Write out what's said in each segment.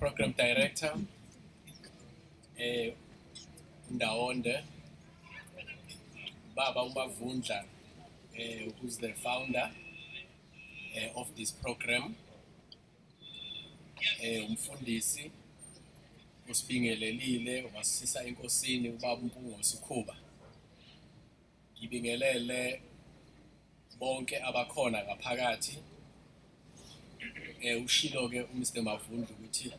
Program Director, Ndawonde, Baba Umavundla, who's the founder of this program, umfundisi usibingelelile wasisa enkosini ubaba uMpungose Khuba. Ngibingelele bonke abakhona ngaphakathi. Ushilo ke uMr Mavundla ukuthi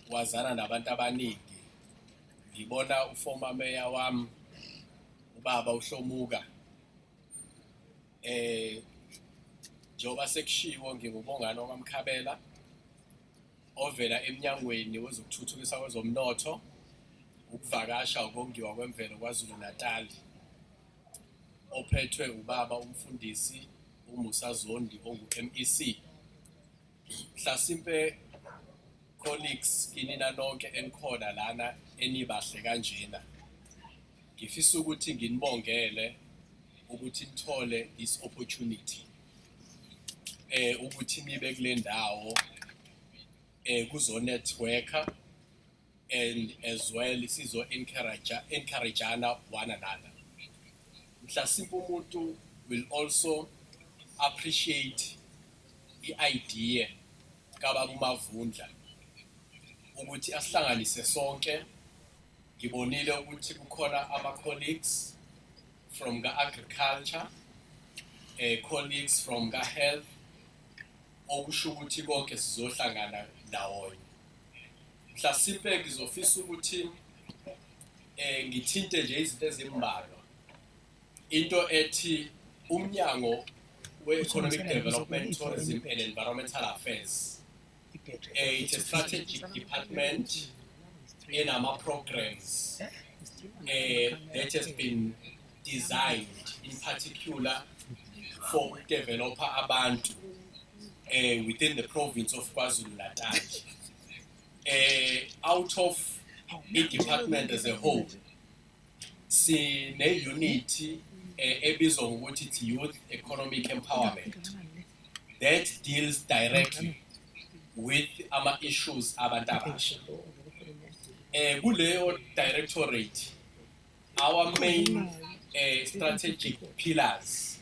wazana nabantu abaningi. Ngibona uformer mayor wami ubaba uHlomuka njengoba sekushiwo ngingubongana kwaMkhabela ovela eminyangweni wezokuthuthukisa kwezomnotho ukuvakasha ukongiwa kwemvelo kwaZulu Natal ophethwe ubaba umfundisi uMusa Zondi ongu-MEC. Mhlasimpe colleagues kinina nonke enikhona lana enibahle kanjena. Ngifisa ukuthi nginibongele ukuthi nithole this opportunity ukuthi nibe kule ndawo kuzo networker and as well sizo encourageana one another. Mhlasimpe umuntu will also appreciate the idea kababa uMavundla ukuthi asihlanganise sonke. Ngibonile ukuthi kukhona ama-colleagues from agriculture, colleagues from health, okusho ukuthi konke sizohlangana ndawonye. Mhlasimpe ngizofisa ukuthi ngithinte nje izinto ezimbalwa. Into ethi umnyango we-Economic Development, Tourism and Environmental Affairs. It's a strategic department in our programs that has been designed in particular for developer abantu within the province of KwaZulu Natal. Out of the department as a whole, sine unity ebizwa ngokuthi it's youth economic empowerment that deals directly with our issues abantu abasha. Kuleyo directorate, our main strategic pillars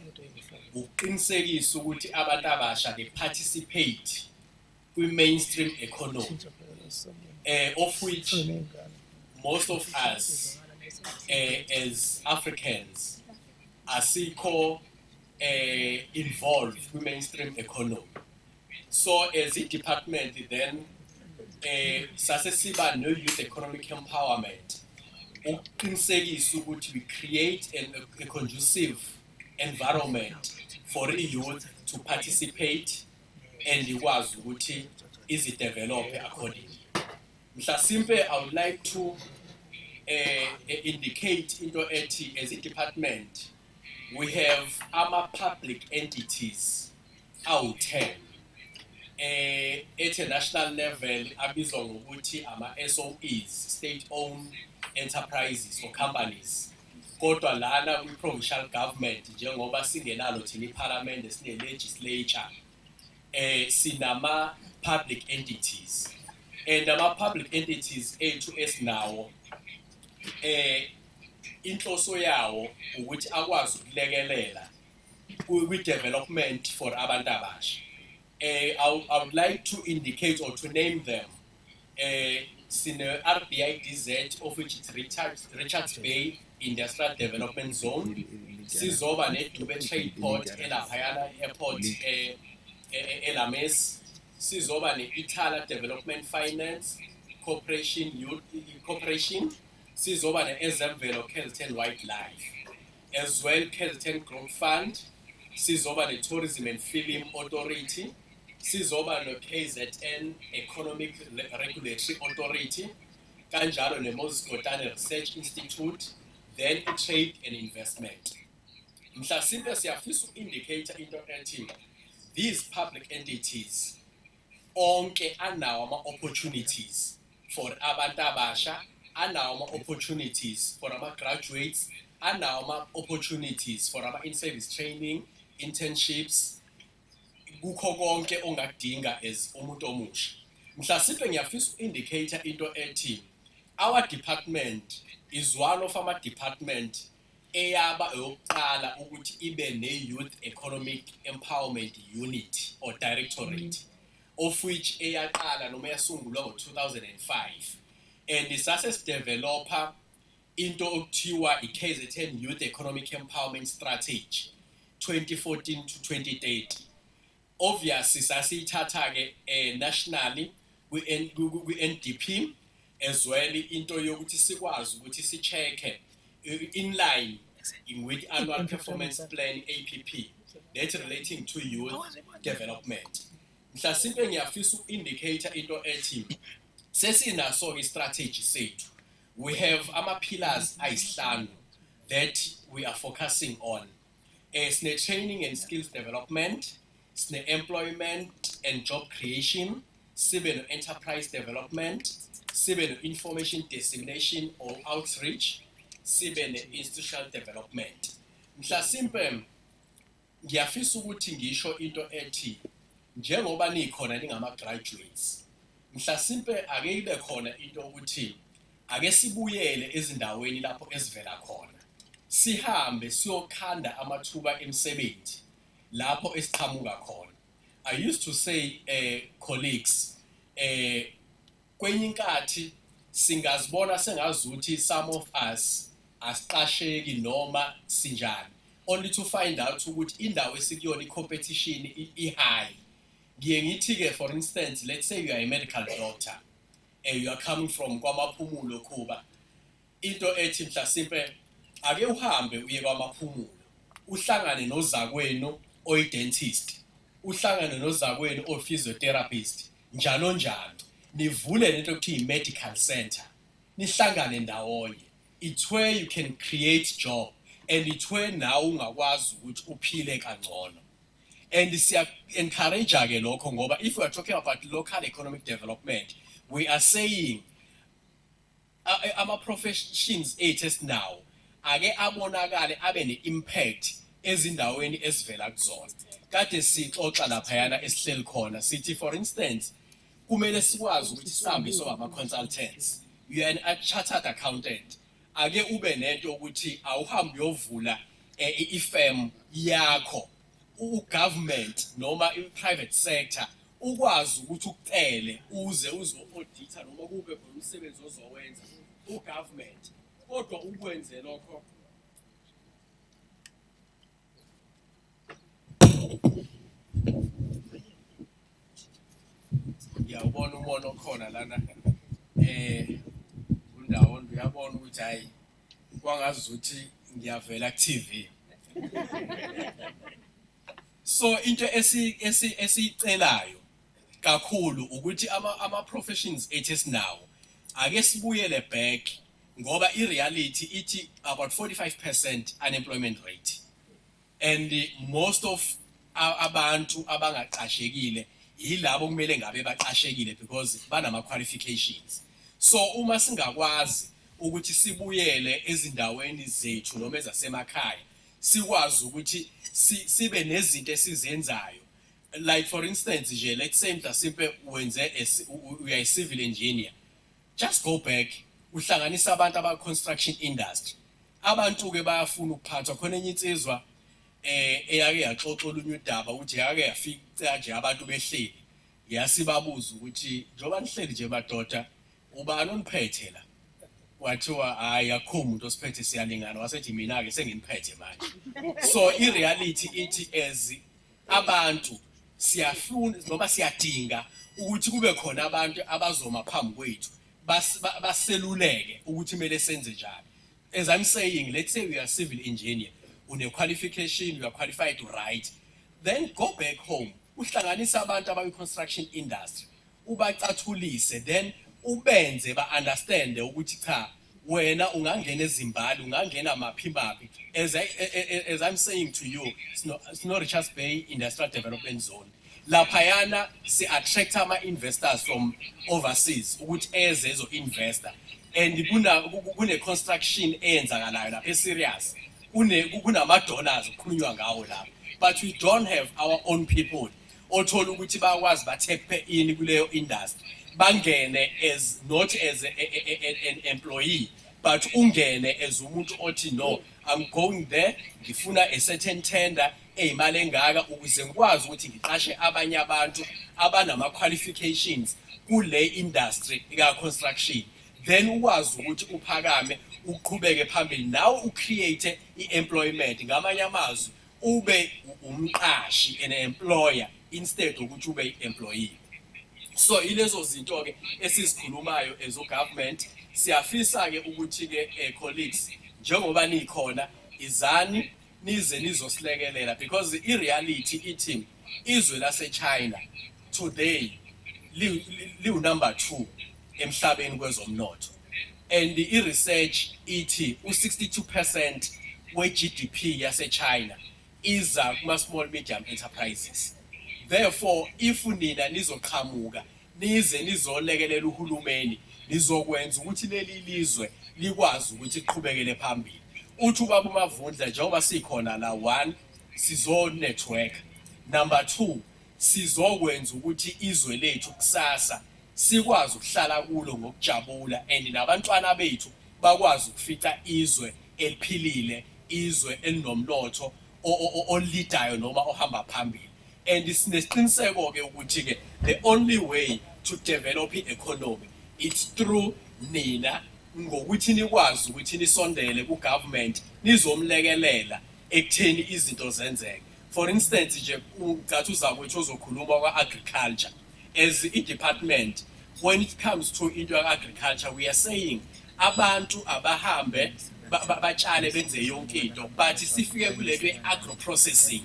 uqinisekisa ukuthi abantu abasha they participate kwi-mainstream economy, of which most of us as Africans asikho involved kwi-mainstream economy. So as a department then sase siba no youth economic empowerment uqinisekisa ukuthi we create a conducive environment for the youth to participate and ikwazi ukuthi izi-develop accordingly. Mhlasimpe I would like to indicate into ethi as a department we have our public entities out 10 at a national level abizwa ngokuthi ama-SOEs, state-owned enterprises or companies. Kodwa lana kwi-provincial government njengoba singenalo thina iparliament sine-legislature sinama public entities and ama-public entities ethu esinawo inhloso yawo ukuthi akwazi ukulekelela kwi-development for abantu abasha. I would like to indicate or to name them. Sine RBIDZ, of which it's Richards Bay Industrial Development Zone. Sizoba ne-Dube Trade Port, eLaphayana Airport, eLames. Sizoba ne-Ithala Development Finance Corporation, Youth Corporation. Sizoba ne-Ezemvelo KZN Wildlife. As well, KZN Growth Fund. Sizoba ne-Tourism and Film Authority. Sizoba no-KZN Economic Regulatory Authority, kanjalo ne-Moses Kotane Research Institute, then Trade and Investment. Mhlasimpe siyafisa uku-indicate into ethi these public entities onke anawo ama-opportunities for abantu abasha, anawo ama-opportunities for ama-graduates, anawo ama-opportunities for ama-in-service training, internships, kukho konke ongakudinga as umuntu omusha. Mhlawumbe ngiyafisa indicator into ethi our department is one of our department eyaba yokuqala ukuthi ibe ne youth economic empowerment unit or directorate of which eyaqala noma yasungulwa ngo-2005 and isase developer into okuthiwa i-KZN Youth Economic Empowerment Strategy 2014 to 2030. Obviously sasiyithatha ke nationally kwi-NDP as well into yokuthi sikwazi ukuthi si-check in line with annual performance plan APP that's relating to youth development. Mhlawumbe ngiyafisa indicator into ethi sesinaso i-strategy sethu. We have our pillars ayisihlanu that we are focusing on. Sine training and skills development, sine employment and job creation, sibe no enterprise development, sibe no information dissemination or outreach, sibe ne institutional development. Mhlawumbe ngiyafisa ukuthi ngisho into ethi njengoba nikhona ningama graduates. Mhlawumbe ake ibe khona into ukuthi ake sibuyele ezindaweni lapho esivela khona. Sihambe siyokhanda amathuba emisebenzi lapho esiqhamuka khona. I used to say colleagues kwenye inkathi singazibona sengazuthi some of us asiqasheki noma sinjani only to find out ukuthi indawo esikuyona i-competition i-high. Ngiye ngithi ke for instance let's say you are a medical doctor and you are coming from kwamaphumulo kuba into ethi mhlawumbe ake uhambe uye kwamaphumulo uhlangane nozakwenu oyi-dentist uhlangane nozakwenu o-physiotherapist njalo njalo nivule lento ekuthiwa i-medical center nihlangane ndawonye. It's where you can create job and it's where nawe ungakwazi ukuthi uphile kangcono. And siya encourage ke lokho ngoba if we are talking about local economic development we are saying ama professions ethu now ake abonakale abe ne-impact ezindaweni esivela kuzona. Kade sixoxa lapha yana esihleli khona sithi for instance kumele sikwazi ukuthi sihambe soba consultants. You are a chartered accountant. Ake ube nento ukuthi awuhambe uyovula i-firm yakho u-government noma i-private sector ukwazi ukuthi ukucele uze uzo-audita noma kube khona umsebenzi ozowenza u-government kodwa ukwenze lokho ngiyawubona umono khona lana kundawo ngiyabona ukuthi hayi kwangazuthi ngiyavela ku-TV. So into esicelayo kakhulu ukuthi ama professions ethu esinawo ake sibuyele back ngoba i-reality ithi about 45% unemployment rate and most of abantu abangaqashekile yilabo kumele ngabe baqashekile because banama qualifications. So uma singakwazi ukuthi sibuyele ezindaweni zethu noma ezasemakhaya sikwazi ukuthi sibe nezinto esizenzayo like for instance nje let's say mhlawumbe wenze uya civil engineer, just go back uhlanganisa abantu aba construction industry abantu ke bayafuna ukuphathwa khona enye insizwa eyake yaxoxa olunye udaba ukuthi yake yafika nje abantu behleli yasibabuza ukuthi njoba nihleli nje madoda ubani oniphethe la wathiwa hayi akho umuntu osiphethe siyalingana wasethi mina ke senginiphethe manje. So i-reality ithi as abantu siyafuna noma siyadinga ukuthi kube khona abantu abazoma phambi kwethu baseluleke ukuthi kumele senze njani. As I'm saying, let's say we are civil engineer, une qualification, you are qualified to write, then go back home uhlanganisa abantu abayi-construction industry ubacathulise then ubenze ba-understand ukuthi cha wena ungangena eZimbabwe ungangena maphi. As I'm saying to you, it's not Richards Bay Industrial Development Zone. Laphayana si attract ama-investors from overseas ukuthi eze ezo-investor and kune construction eyenzakalayo lapha e-serious kunama-dollars okukhulunywa ngawo lapha, but we don't have our own people othola ukuthi bayakwazi bathe in kuleyo industry bangene as not as an employee but ungene as umuntu othi no, I'm going there ngifuna a certain tender eyimali engaka ukuze ngikwazi ukuthi ngiqashe abanye abantu abanama qualifications kule industry ika construction, then ukwazi ukuthi uphakame uqhubeke phambili nawe ucreate iemployment. Ngamanye amazwi ube umqashi an employer instead ukuthi ube employee. So ilezo zinto ke esizikhulumayo as a government siyafisa ke ukuthi ke colleagues njengoba nikhona izani nize nizosilekelela because ireality ithi izwe lase China today liu number 2 emhlabeni kwezomnotho, and i-research ithi u62% we-GDP yase China iza kuma small medium enterprises. Therefore if nina nizoqhamuka nize nizolekelela uhulumeni nizokwenza ukuthi leli lizwe likwazi ukuthi iqhubekele phambili. Uthi ubaba uMavundla njengoba sikhona la, 1 sizo network, number 2 sizokwenza ukuthi izwe lethu kusasa sikwazi ukuhlala kulo ngokujabula and nabantwana bethu bakwazi ukufica izwe eliphilile, izwe elinomnotho olidayo noma ohamba phambili. And sinesiqiniseko ke ukuthi ke the only way to develop i-economy it's through nina ngokuthi nikwazi ukuthi nisondele ku government nizomlekelela ekutheni izinto zenzeke. For instance nje ucathi uzakwethu ozokhuluma kwa agriculture as a department, when it comes to into agriculture we are saying abantu abahambe batshale benze yonke into but sifike kulento agro processing.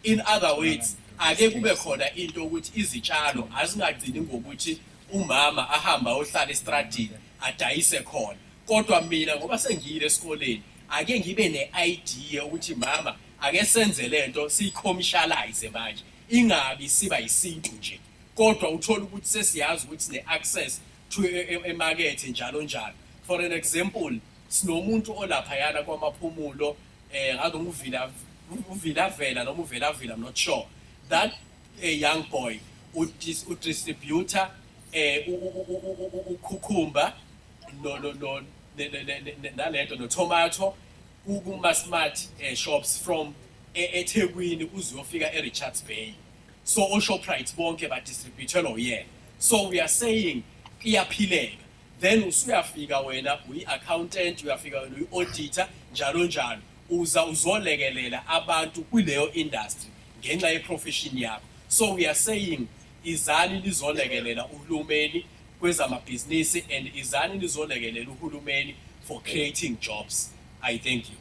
In other words ake kube khona into ukuthi izitshalo azingagcini ngokuthi umama ahamba ohlala estradini adayise khona, kodwa mina ngoba sengiyile esikoleni ake ngibe ne-idea ukuthi mama ake senze lento siyicommercialize manje ingabi siba isintu nje, kodwa uthola ukuthi sesiyazi ukuthi ne-access to emarket njalo njalo. For an example sinomuntu olapha yana kwamaphumulo ngathi uVilavela noma uVelavila, I'm not sure, that a young boy distributor ukhukhumba no nalento no tomato kuma smart shops from eThekwini uzofika eRichards Bay. So oShoprite bonke ba distributor yena. So we are saying iyaphileka, then usuyafika wena uyi-accountant, uyafika wena uyi-auditor njalo njalo uzolekelela abantu kuleyo industry ngenxa yeprofession yakho. So we are saying izani nizolekelela uhulumeni kwezamabhizinisi and izani nizolekelela uhulumeni for creating jobs. I thank you.